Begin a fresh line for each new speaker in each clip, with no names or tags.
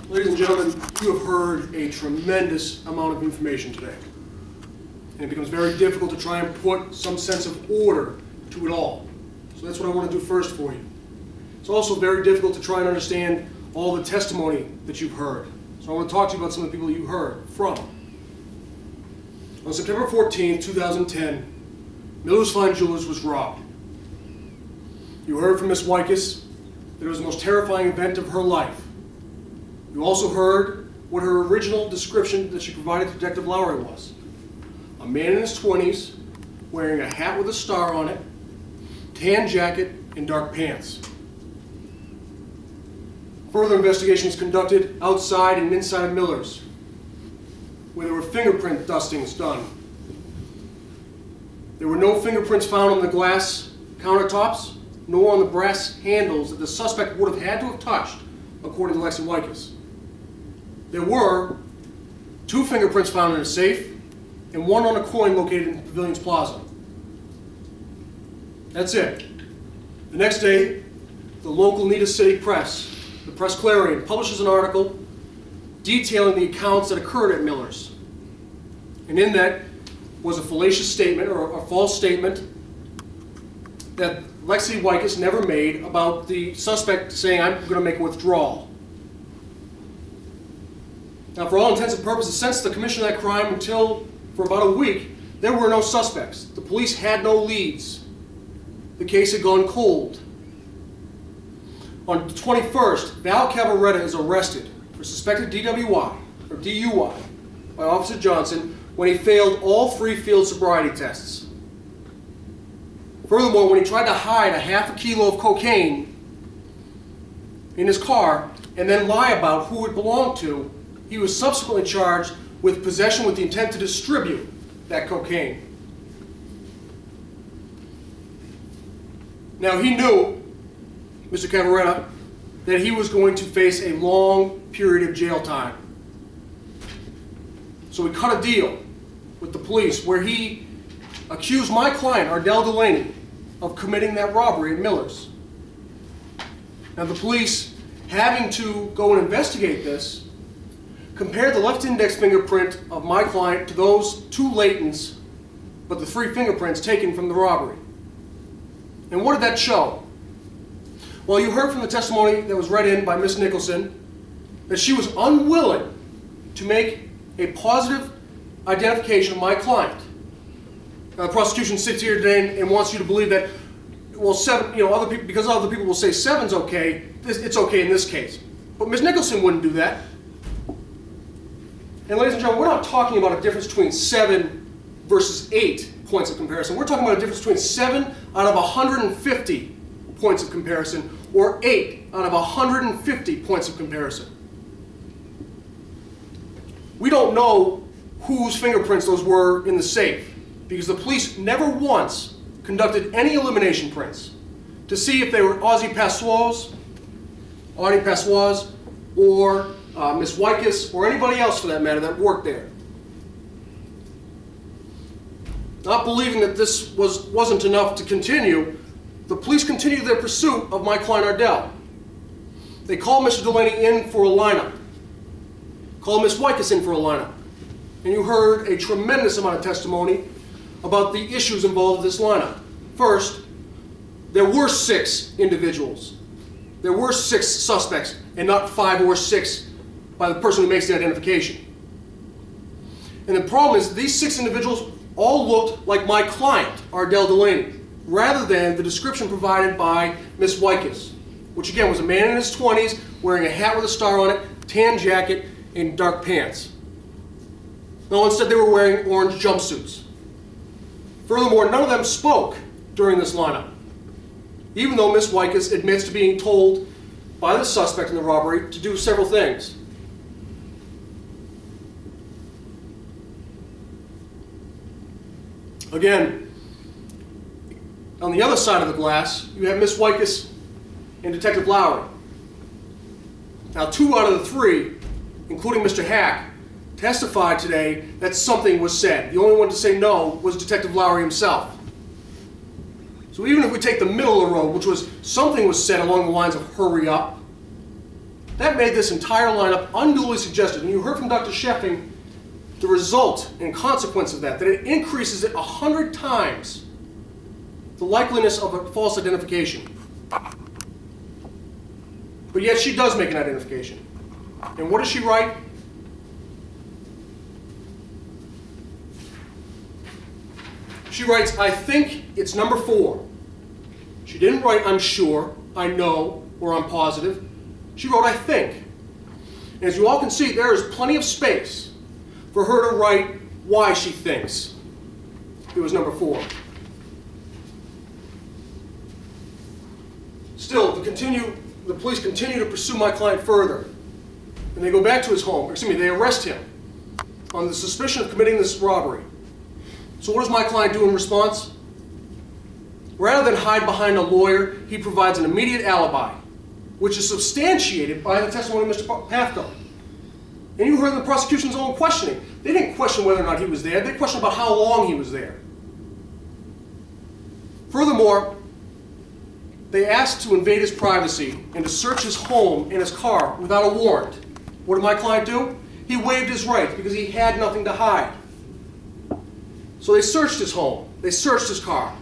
Ladies and gentlemen, you have heard a tremendous amount of information today. And it becomes very difficult to try and put some sense of order to it all. So that's what I want to do first for you. It's also very difficult to try and understand all the testimony that you've heard. So I want to talk to you about some of the people you heard from. On September 14, 2010, Miller's Fine Jewelers was robbed. You heard from Ms. Wycus that it was the most terrifying event of her life. You also heard what her original description that she provided to Detective Lowry was. A man in his 20s, wearing a hat with a star on it, tan jacket, and dark pants. Further investigation was conducted outside and inside of Miller's, where there were fingerprint dustings done. There were no fingerprints found on the glass countertops, nor on the brass handles that the suspect would have had to have touched, according to Lexi Wycus. There were 2 fingerprints found in a safe, and 1 on a coin located in Pavilions Plaza. That's it. The next day, the local Nita City Press, the Press Clarion, publishes an article detailing the accounts that occurred at Miller's. And in that was a fallacious statement, or a false statement, that Lexi Wycus never made about the suspect saying, "I'm going to make a withdrawal." Now, for all intents and purposes, since the commission of that crime until for about a week, there were no suspects. The police had no leads. The case had gone cold. On the 21st, Val Cavaretta is arrested for suspected DWI, or DUI, by Officer Johnson when he failed all 3 field sobriety tests. Furthermore, when he tried to hide a half a kilo of cocaine in his car and then lie about who it belonged to, he was subsequently charged with possession with the intent to distribute that cocaine. Now, he knew, Mr. Cavaretta, that he was going to face a long period of jail time. So he cut a deal with the police where he accused my client, Ardell Delaney, of committing that robbery at Miller's. Now, the police, having to go and investigate this, compared the left index fingerprint of my client to those 2 latents, but the 3 fingerprints taken from the robbery. And what did that show? Well, you heard from the testimony that was read in by Ms. Nicholson that she was unwilling to make a positive identification of my client. Now, the prosecution sits here today and wants you to believe that, well, 7, other people, because other people will say 7's okay, it's okay in this case. But Ms. Nicholson wouldn't do that. And ladies and gentlemen, we're not talking about a difference between 7 versus 8 points of comparison. We're talking about a difference between 7 out of 150 points of comparison, or 8 out of 150 points of comparison. We don't know whose fingerprints those were in the safe, because the police never once conducted any elimination prints to see if they were Audie Passois, or Ms. Wycus, or anybody else for that matter that worked there. Not believing that this wasn't enough to continue, the police continued their pursuit of my client Ardell. They called Mr. Delaney in for a lineup, called Ms. Wycus in for a lineup, and you heard a tremendous amount of testimony about the issues involved with this lineup. First, there were 6 individuals. There were 6 suspects, and not 5 or 6 by the person who makes the identification. And the problem is these 6 individuals all looked like my client, Ardell Delaney, rather than the description provided by Ms. Wycus, which again was a man in his 20s wearing a hat with a star on it, tan jacket, and dark pants. No, instead they were wearing orange jumpsuits. Furthermore, none of them spoke during this lineup, even though Ms. Wycus admits to being told by the suspect in the robbery to do several things. Again, on the other side of the glass, you have Ms. Wycus and Detective Lowry. Now, 2 out of the 3, including Mr. Hack, testified today that something was said. The only one to say no was Detective Lowry himself. So even if we take the middle of the road, which was something was said along the lines of hurry up, That made this entire lineup unduly suggestive. And you heard from Dr. Sheffing the result and consequence of that it increases it 100 times the likeliness of a false identification. But yet she does make an identification. And what does she write? She writes, I think it's number 4. She didn't write, I'm sure, I know, or I'm positive. She wrote, I think. And as you all can see, there is plenty of space for her to write why she thinks it was number 4. Still, the police continue to pursue my client further. And they go back to his home, they arrest him on the suspicion of committing this robbery. So what does my client do in response? Rather than hide behind a lawyer, he provides an immediate alibi, which is substantiated by the testimony of Mr. Pafko. And you heard the prosecution's own questioning. They didn't question whether or not he was there. They questioned about how long he was there. Furthermore, they asked to invade his privacy and to search his home and his car without a warrant. What did my client do? He waived his rights because he had nothing to hide. So they searched his home. They searched his car.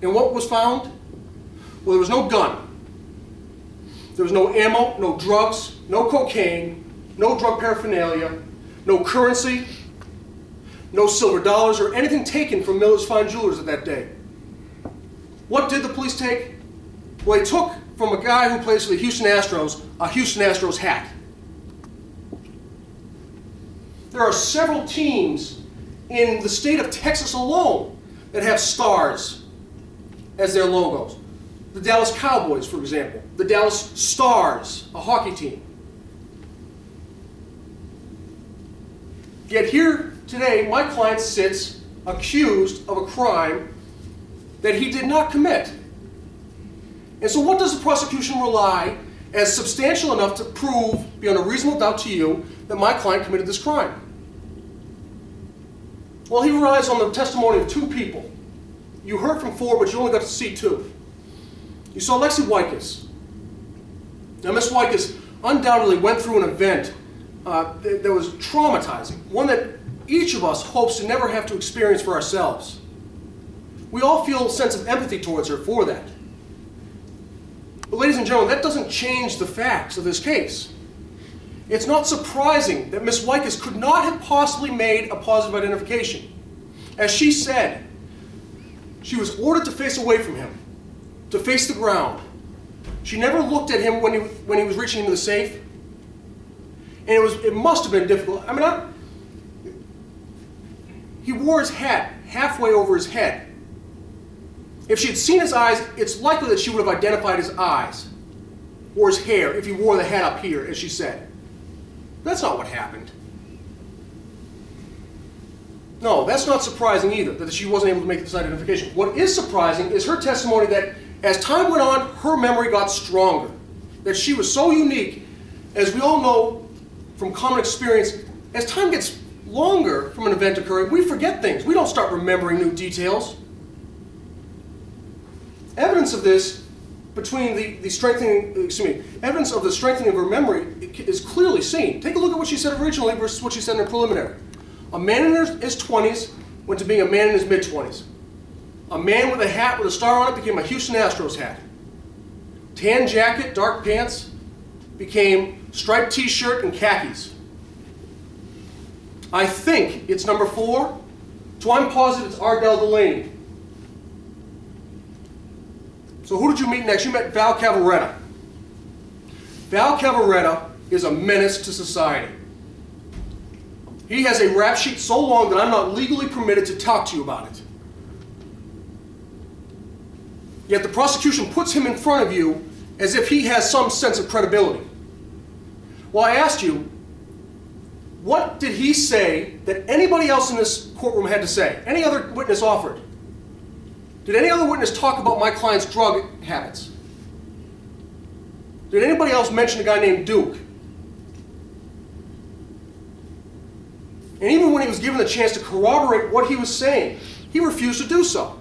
And what was found? Well, there was no gun. There was no ammo, no drugs, no cocaine, no drug paraphernalia, no currency, no silver dollars, or anything taken from Miller's Fine Jewelers at that day. What did the police take? Well, they took from a guy who plays for the Houston Astros a Houston Astros hat. There are several teams in the state of Texas alone that have stars as their logos. The Dallas Cowboys, for example. The Dallas Stars, a hockey team. Yet here today, my client sits accused of a crime that he did not commit. And so what does the prosecution rely as substantial enough to prove beyond a reasonable doubt to you that my client committed this crime? Well, he relies on the testimony of 2 people. You heard from 4, but you only got to see 2. You saw Lexi Wycus. Now, Miss Wycus undoubtedly went through an event that was traumatizing, one that each of us hopes to never have to experience for ourselves. We all feel a sense of empathy towards her for that. But ladies and gentlemen, that doesn't change the facts of this case. It's not surprising that Miss Wycus could not have possibly made a positive identification. As she said, she was ordered to face away from him, to face the ground. She never looked at him when he was reaching into the safe. And it must have been difficult. He wore his hat halfway over his head. If she had seen his eyes, it's likely that she would have identified his eyes or his hair if he wore the hat up here, as she said. That's not what happened. No, that's not surprising either, that she wasn't able to make this identification. What is surprising is her testimony that as time went on, her memory got stronger. That she was so unique, as we all know from common experience, as time gets longer from an event occurring, we forget things. We don't start remembering new details. Evidence of this between evidence of the strengthening of her memory is clearly seen. Take a look at what she said originally versus what she said in her preliminary. A man in his 20s went to being a man in his mid-20s. A man with a hat with a star on it became a Houston Astros hat. Tan jacket, dark pants became striped t-shirt and khakis. I think it's number 4, so I'm positive it's Ardell Delaney. So who did you meet next? You met Val Cavaretta. Val Cavaretta is a menace to society. He has a rap sheet so long that I'm not legally permitted to talk to you about it. Yet the prosecution puts him in front of you as if he has some sense of credibility. Well, I asked you, what did he say that anybody else in this courtroom had to say? Any other witness offered? Did any other witness talk about my client's drug habits? Did anybody else mention a guy named Duke? And even when he was given the chance to corroborate what he was saying, he refused to do so.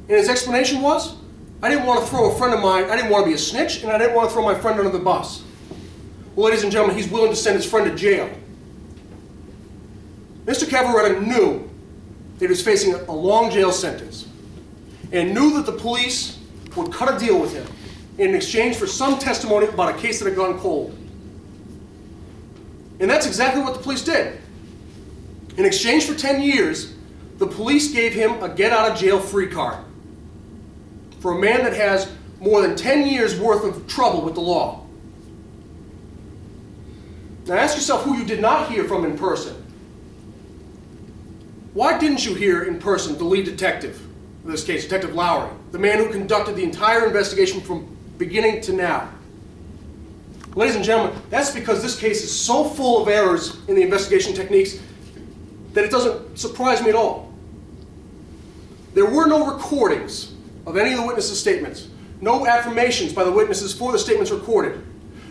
And his explanation was, I didn't want to throw a friend of mine, I didn't want to be a snitch, and I didn't want to throw my friend under the bus. Well, ladies and gentlemen, he's willing to send his friend to jail. Mr. Cavaretta knew that he was facing a long jail sentence and knew that the police would cut a deal with him in exchange for some testimony about a case that had gone cold. And that's exactly what the police did. In exchange for 10 years, the police gave him a get-out-of-jail-free card for a man that has more than 10 years worth of trouble with the law. Now ask yourself who you did not hear from in person. Why didn't you hear in person the lead detective, in this case, Detective Lowry, the man who conducted the entire investigation from beginning to now? Ladies and gentlemen, that's because this case is so full of errors in the investigation techniques that it doesn't surprise me at all. There were no recordings of any of the witnesses' statements, no affirmations by the witnesses for the statements recorded,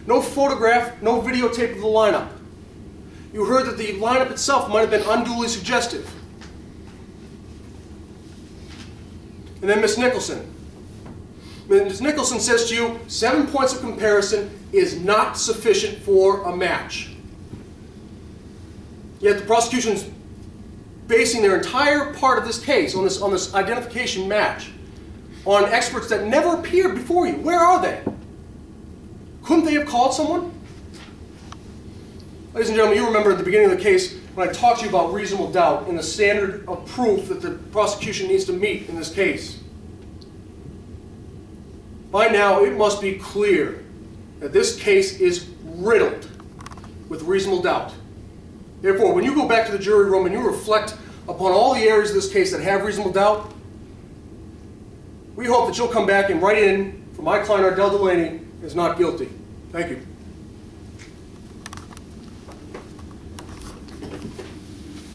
no photograph, no videotape of the lineup. You heard that the lineup itself might have been unduly suggestive. And then Ms. Nicholson. Ms. Nicholson says to you, 7 points of comparison is not sufficient for a match. Yet the prosecution's basing their entire part of this case on this identification match on experts that never appeared before you. Where are they? Couldn't they have called someone? Ladies and gentlemen, you remember at the beginning of the case when I talked to you about reasonable doubt and the standard of proof that the prosecution needs to meet in this case. By now, it must be clear that this case is riddled with reasonable doubt. Therefore, when you go back to the jury room and you reflect upon all the areas of this case that have reasonable doubt, we hope that you'll come back and write in for my client, Delaney, is not guilty. Thank you.